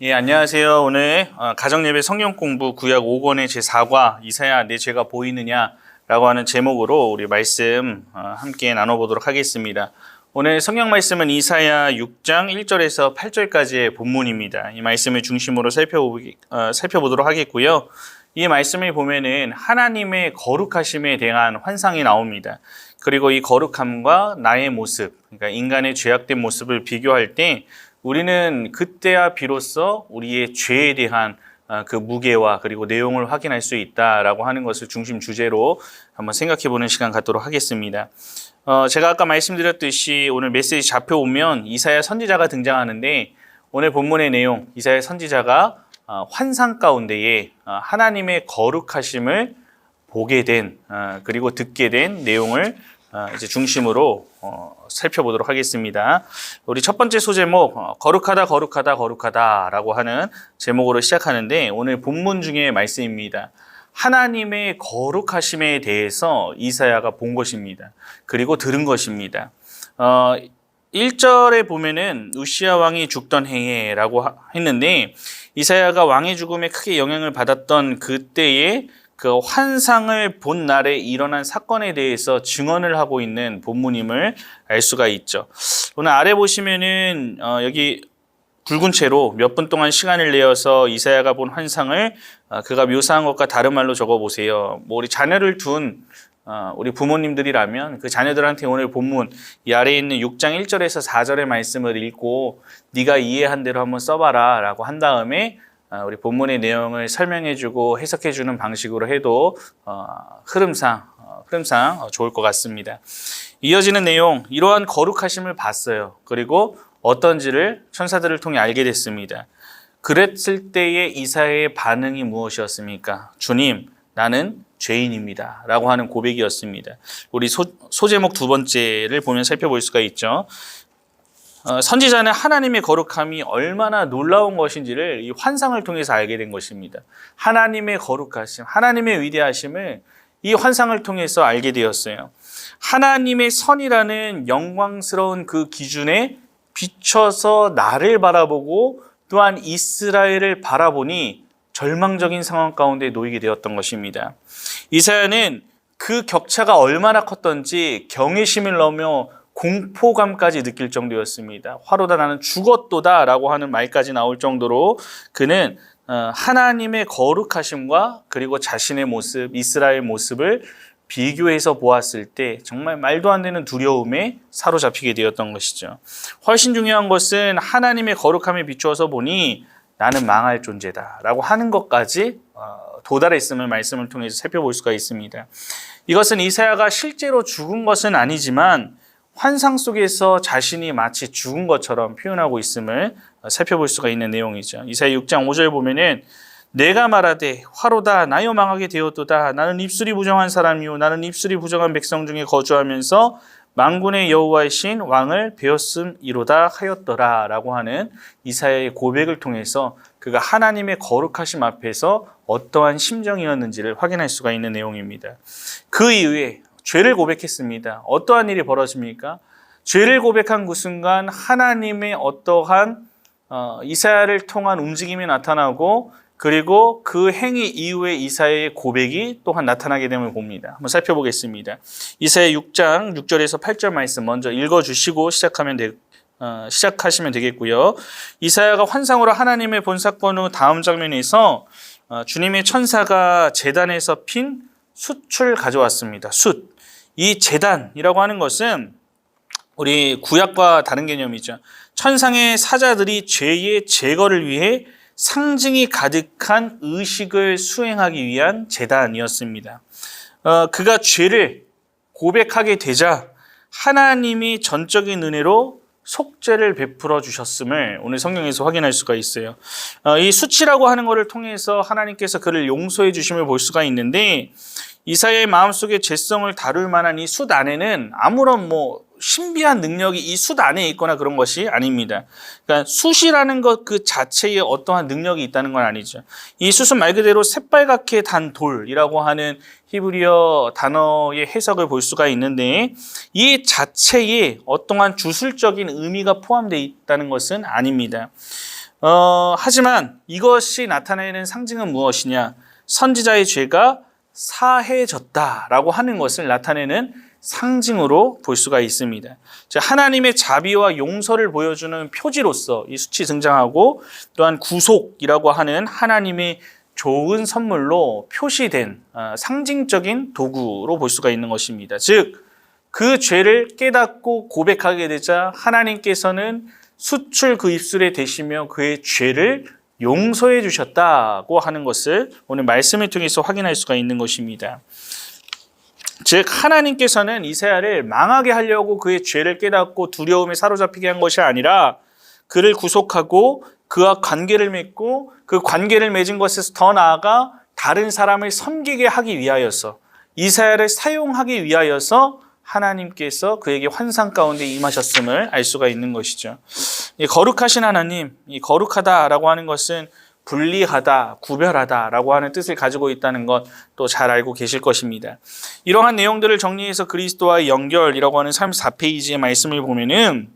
예, 안녕하세요. 오늘 가정예배 성경 공부 구약 5권의 제4과 이사야 내 죄가 보이느냐 라고 하는 제목으로 우리 말씀 함께 나눠보도록 하겠습니다. 오늘 성경 말씀은 이사야 6장 1절에서 8절까지의 본문입니다. 이 말씀을 중심으로 살펴보도록 하겠고요. 이 말씀을 보면은 하나님의 거룩하심에 대한 환상이 나옵니다. 그리고 이 거룩함과 나의 모습, 그러니까 인간의 죄악된 모습을 비교할 때 우리는 그때야 비로소 우리의 죄에 대한 그 무게와 그리고 내용을 확인할 수 있다라고 하는 것을 중심 주제로 한번 생각해보는 시간 갖도록 하겠습니다. 제가 아까 말씀드렸듯이 오늘 메시지 좌표 보면 이사야 선지자가 등장하는데 오늘 본문의 내용, 이사야 선지자가 환상 가운데에 하나님의 거룩하심을 보게 된 그리고 듣게 된 내용을 이제 중심으로 살펴보도록 하겠습니다. 우리 첫 번째 소제목 거룩하다 거룩하다 거룩하다 라고 하는 제목으로 시작하는데 오늘 본문 중에 말씀입니다. 하나님의 거룩하심에 대해서 이사야가 본 것입니다. 그리고 들은 것입니다. 1절에 보면은 우시야 왕이 죽던 해라고 했는데 이사야가 왕의 죽음에 크게 영향을 받았던 그때에 그 환상을 본 날에 일어난 사건에 대해서 증언을 하고 있는 본문임을 알 수가 있죠. 오늘 아래 보시면은 여기 굵은 채로 몇 분 동안 시간을 내어서 이사야가 본 환상을 그가 묘사한 것과 다른 말로 적어 보세요. 우리 자녀를 둔 우리 부모님들이라면 그 자녀들한테 오늘 본문 이 아래에 있는 6장 1절에서 4절의 말씀을 읽고 네가 이해한 대로 한번 써봐라 라고 한 다음에 우리 본문의 내용을 설명해주고 해석해주는 방식으로 해도 흐름상 좋을 것 같습니다. 이어지는 내용, 이러한 거룩하심을 봤어요. 그리고 어떤지를 천사들을 통해 알게 됐습니다. 그랬을 때의 이사야의 반응이 무엇이었습니까? 주님, 나는 죄인입니다 라고 하는 고백이었습니다. 우리 소제목 두 번째를 보면 살펴볼 수가 있죠. 선지자는 하나님의 거룩함이 얼마나 놀라운 것인지를 이 환상을 통해서 알게 된 것입니다. 하나님의 거룩하심, 하나님의 위대하심을 이 환상을 통해서 알게 되었어요. 하나님의 선이라는 영광스러운 그 기준에 비춰서 나를 바라보고 또한 이스라엘을 바라보니 절망적인 상황 가운데 놓이게 되었던 것입니다. 이사야는 그 격차가 얼마나 컸던지 경외심을 넘어 공포감까지 느낄 정도였습니다. 화로다 나는 죽었도다 라고 하는 말까지 나올 정도로 그는 하나님의 거룩하심과 그리고 자신의 모습, 이스라엘 모습을 비교해서 보았을 때 정말 말도 안 되는 두려움에 사로잡히게 되었던 것이죠. 훨씬 중요한 것은 하나님의 거룩함에 비추어서 보니 나는 망할 존재다 라고 하는 것까지 도달했음을 말씀을 통해서 살펴볼 수가 있습니다. 이것은 이사야가 실제로 죽은 것은 아니지만 환상 속에서 자신이 마치 죽은 것처럼 표현하고 있음을 살펴볼 수가 있는 내용이죠. 이사야 6장 5절 보면은 내가 말하되 화로다 나여 망하게 되었도다 나는 입술이 부정한 사람이요 나는 입술이 부정한 백성 중에 거주하면서 만군의 여호와이신 왕을 배웠음이로다 하였더라 라고 하는 이사야의 고백을 통해서 그가 하나님의 거룩하심 앞에서 어떠한 심정이었는지를 확인할 수가 있는 내용입니다. 그 이후에 죄를 고백했습니다. 어떠한 일이 벌어집니까? 죄를 고백한 그 순간 하나님의 어떠한 이사야를 통한 움직임이 나타나고 그리고 그 행위 이후에 이사야의 고백이 또한 나타나게 됨을 봅니다. 한번 살펴보겠습니다. 이사야 6장 6절에서 8절 말씀 먼저 읽어주시고 시작하시면 되겠고요. 이사야가 환상으로 하나님의 본 사건 후 다음 장면에서 주님의 천사가 제단에서 핀 숯을 가져왔습니다. 숯. 이 제단이라고 하는 것은 우리 구약과 다른 개념이죠. 천상의 사자들이 죄의 제거를 위해 상징이 가득한 의식을 수행하기 위한 제단이었습니다. 그가 죄를 고백하게 되자 하나님이 전적인 은혜로 속죄를 베풀어 주셨음을 오늘 성경에서 확인할 수가 있어요. 이 수치라고 하는 것을 통해서 하나님께서 그를 용서해 주심을 볼 수가 있는데 이사야의 마음속에 죄성을 다룰 만한 이 숫 안에는 아무런 신비한 능력이 이 숫 안에 있거나 그런 것이 아닙니다. 그러니까 숫이라는 것 그 자체에 어떠한 능력이 있다는 건 아니죠. 이 숫은 말 그대로 새빨갛게 단 돌이라고 하는 히브리어 단어의 해석을 볼 수가 있는데 이 자체에 어떠한 주술적인 의미가 포함되어 있다는 것은 아닙니다. 하지만 이것이 나타내는 상징은 무엇이냐? 선지자의 죄가 사해졌다라고 하는 것을 나타내는 상징으로 볼 수가 있습니다. 하나님의 자비와 용서를 보여주는 표지로서 이 숫이 등장하고, 또한 구속이라고 하는 하나님의 좋은 선물로 표시된 상징적인 도구로 볼 수가 있는 것입니다. 즉, 그 죄를 깨닫고 고백하게 되자 하나님께서는 수출 그 입술에 대시며 그의 죄를 용서해 주셨다고 하는 것을 오늘 말씀을 통해서 확인할 수가 있는 것입니다. 즉, 하나님께서는 이사야를 망하게 하려고 그의 죄를 깨닫고 두려움에 사로잡히게 한 것이 아니라 그를 구속하고 그와 관계를 맺고 그 관계를 맺은 것에서 더 나아가 다른 사람을 섬기게 하기 위하여서, 이사야를 사용하기 위하여서 하나님께서 그에게 환상 가운데 임하셨음을 알 수가 있는 것이죠. 이 거룩하신 하나님, 이 거룩하다라고 하는 것은 분리하다, 구별하다라고 하는 뜻을 가지고 있다는 것 또 잘 알고 계실 것입니다. 이러한 내용들을 정리해서 그리스도와의 연결이라고 하는 34페이지의 말씀을 보면은,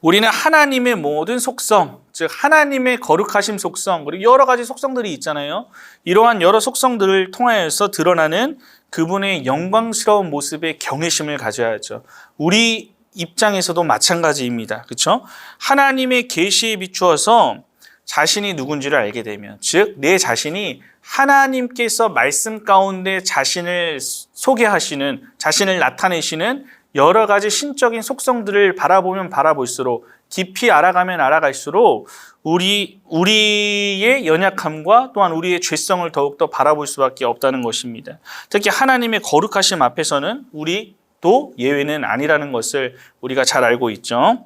우리는 하나님의 모든 속성, 즉 하나님의 거룩하심 속성, 그리고 여러 가지 속성들이 있잖아요. 이러한 여러 속성들을 통하여서 드러나는 그분의 영광스러운 모습의 경외심을 가져야죠. 우리 입장에서도 마찬가지입니다. 그렇죠? 하나님의 계시에 비추어서 자신이 누군지를 알게 되면, 즉 내 자신이 하나님께서 말씀 가운데 자신을 소개하시는, 자신을 나타내시는 여러 가지 신적인 속성들을 바라보면 바라볼수록, 깊이 알아가면 알아갈수록 우리의 연약함과 또한 우리의 죄성을 더욱더 바라볼 수밖에 없다는 것입니다. 특히 하나님의 거룩하심 앞에서는 우리도 예외는 아니라는 것을 우리가 잘 알고 있죠.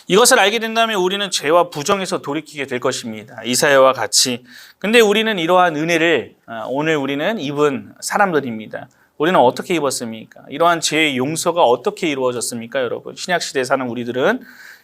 이것을 알게 된다면 우리는 죄와 부정에서 돌이키게 될 것입니다. 이사야와 같이. 근데 우리는 이러한 은혜를 오늘 우리는 입은 사람들입니다. 우리는 어떻게 입었습니까? 이러한 죄의 용서가 어떻게 이루어졌습니까, 여러분? 신약시대에 사는 우리들은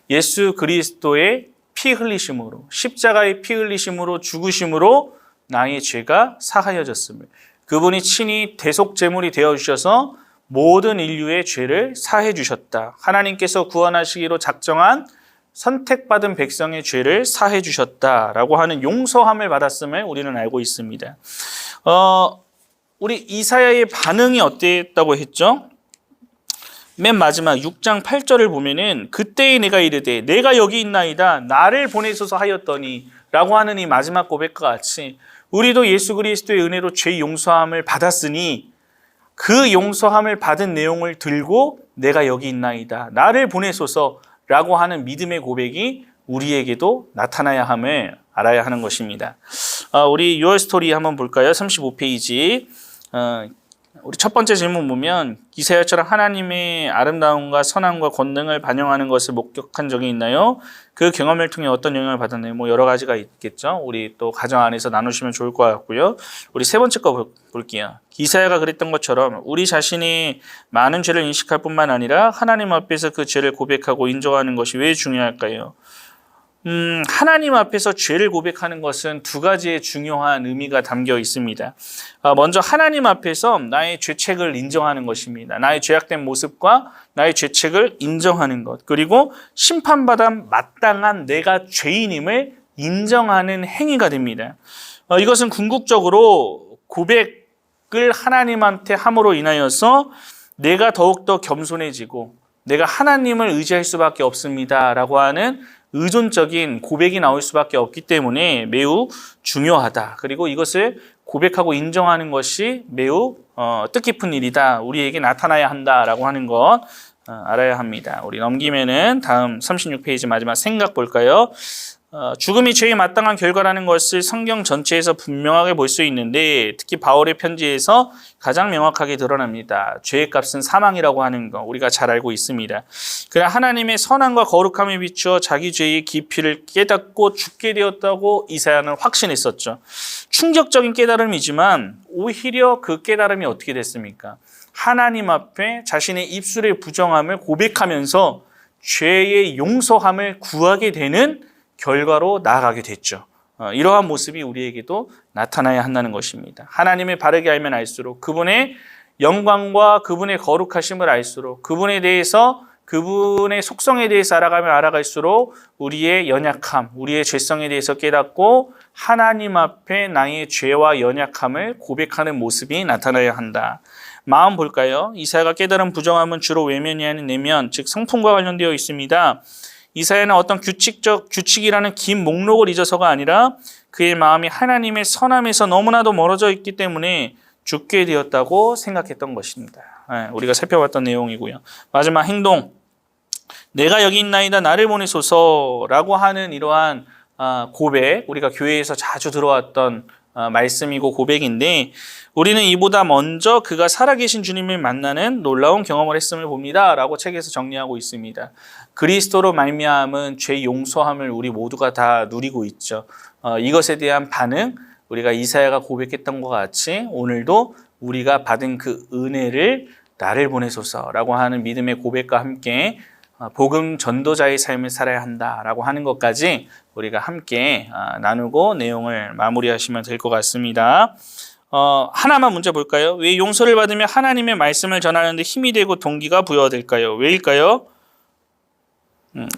예수 그리스도의 피 흘리심으로, 십자가의 피 흘리심으로, 죽으심으로 나의 죄가 사하여졌음을, 그분이 친히 대속제물이 되어주셔서 모든 인류의 죄를 사해 주셨다. 하나님께서 구원하시기로 작정한 선택받은 백성의 죄를 사해 주셨다라고 하는 용서함을 받았음을 우리는 알고 있습니다. 우리 이사야의 반응이 어땠다고 했죠? 맨 마지막 6장 8절을 보면은, 그때에 내가 이르되 내가 여기 있나이다 나를 보내소서 하였더니 라고 하는 이 마지막 고백과 같이, 우리도 예수 그리스도의 은혜로 죄 용서함을 받았으니 그 용서함을 받은 내용을 들고 내가 여기 있나이다 나를 보내소서 라고 하는 믿음의 고백이 우리에게도 나타나야 함을 알아야 하는 것입니다. 우리 유얼 스토리 한번 볼까요? 35페이지. 우리 첫 번째 질문 보면, 이사야처럼 하나님의 아름다움과 선함과 권능을 반영하는 것을 목격한 적이 있나요? 그 경험을 통해 어떤 영향을 받았나요? 여러 가지가 있겠죠. 우리 또 가정 안에서 나누시면 좋을 것 같고요. 우리 세 번째 거 볼게요. 이사야가 그랬던 것처럼 우리 자신이 많은 죄를 인식할 뿐만 아니라 하나님 앞에서 그 죄를 고백하고 인정하는 것이 왜 중요할까요? 하나님 앞에서 죄를 고백하는 것은 두 가지의 중요한 의미가 담겨 있습니다. 먼저 하나님 앞에서 나의 죄책을 인정하는 것입니다. 나의 죄악된 모습과 나의 죄책을 인정하는 것. 그리고 심판받아 마땅한 내가 죄인임을 인정하는 행위가 됩니다. 이것은 궁극적으로 고백을 하나님한테 함으로 인하여서 내가 더욱더 겸손해지고 내가 하나님을 의지할 수밖에 없습니다라고 하는 의존적인 고백이 나올 수밖에 없기 때문에 매우 중요하다. 그리고 이것을 고백하고 인정하는 것이 매우 뜻깊은 일이다. 우리에게 나타나야 한다라고 하는 것 알아야 합니다. 우리 넘기면은 다음 36페이지 마지막 생각 볼까요? 죽음이 죄에 마땅한 결과라는 것을 성경 전체에서 분명하게 볼 수 있는데, 특히 바울의 편지에서 가장 명확하게 드러납니다. 죄의 값은 사망이라고 하는 거 우리가 잘 알고 있습니다. 그러나 하나님의 선함과 거룩함에 비추어 자기 죄의 깊이를 깨닫고 죽게 되었다고 이사야는 확신했었죠. 충격적인 깨달음이지만 오히려 그 깨달음이 어떻게 됐습니까? 하나님 앞에 자신의 입술의 부정함을 고백하면서 죄의 용서함을 구하게 되는 결과로 나아가게 됐죠. 이러한 모습이 우리에게도 나타나야 한다는 것입니다. 하나님을 바르게 알면 알수록, 그분의 영광과 그분의 거룩하심을 알수록, 그분에 대해서 그분의 속성에 대해서 알아가면 알아갈수록 우리의 연약함, 우리의 죄성에 대해서 깨닫고 하나님 앞에 나의 죄와 연약함을 고백하는 모습이 나타나야 한다. 마음 볼까요? 이사야가 깨달은 부정함은 주로 외면이하는 내면, 즉 성품과 관련되어 있습니다. 이사야는 어떤 규칙이라는 긴 목록을 잊어서가 아니라 그의 마음이 하나님의 선함에서 너무나도 멀어져 있기 때문에 죽게 되었다고 생각했던 것입니다. 우리가 살펴봤던 내용이고요. 마지막 행동. 내가 여기 있나이다 나를 보내소서라고 하는 이러한 고백, 우리가 교회에서 자주 들어왔던 말씀이고 고백인데 우리는 이보다 먼저 그가 살아계신 주님을 만나는 놀라운 경험을 했음을 봅니다 라고 책에서 정리하고 있습니다. 그리스도로 말미암은 죄 용서함을 우리 모두가 다 누리고 있죠. 이것에 대한 반응, 우리가 이사야가 고백했던 것 같이 오늘도 우리가 받은 그 은혜를 나를 보내소서라고 하는 믿음의 고백과 함께 복음 전도자의 삶을 살아야 한다라고 하는 것까지 우리가 함께 나누고 내용을 마무리하시면 될 것 같습니다. 하나만 문제 볼까요? 왜 용서를 받으면 하나님의 말씀을 전하는 데 힘이 되고 동기가 부여될까요? 왜일까요?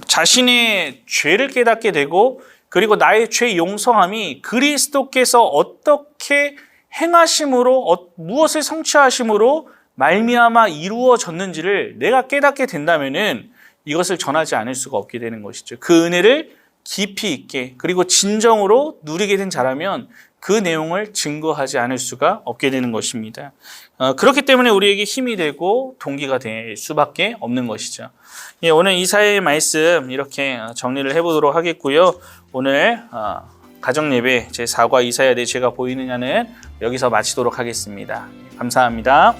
자신의 죄를 깨닫게 되고 그리고 나의 죄 용서함이 그리스도께서 어떻게 행하심으로 무엇을 성취하심으로 말미암아 이루어졌는지를 내가 깨닫게 된다면은 이것을 전하지 않을 수가 없게 되는 것이죠. 그 은혜를 깊이 있게 그리고 진정으로 누리게 된 자라면 그 내용을 증거하지 않을 수가 없게 되는 것입니다. 그렇기 때문에 우리에게 힘이 되고 동기가 될 수밖에 없는 것이죠. 오늘 이사야의 말씀 이렇게 정리를 해보도록 하겠고요. 오늘 가정예배 제4과 이사야 내 죄가 보이느냐는 여기서 마치도록 하겠습니다. 감사합니다.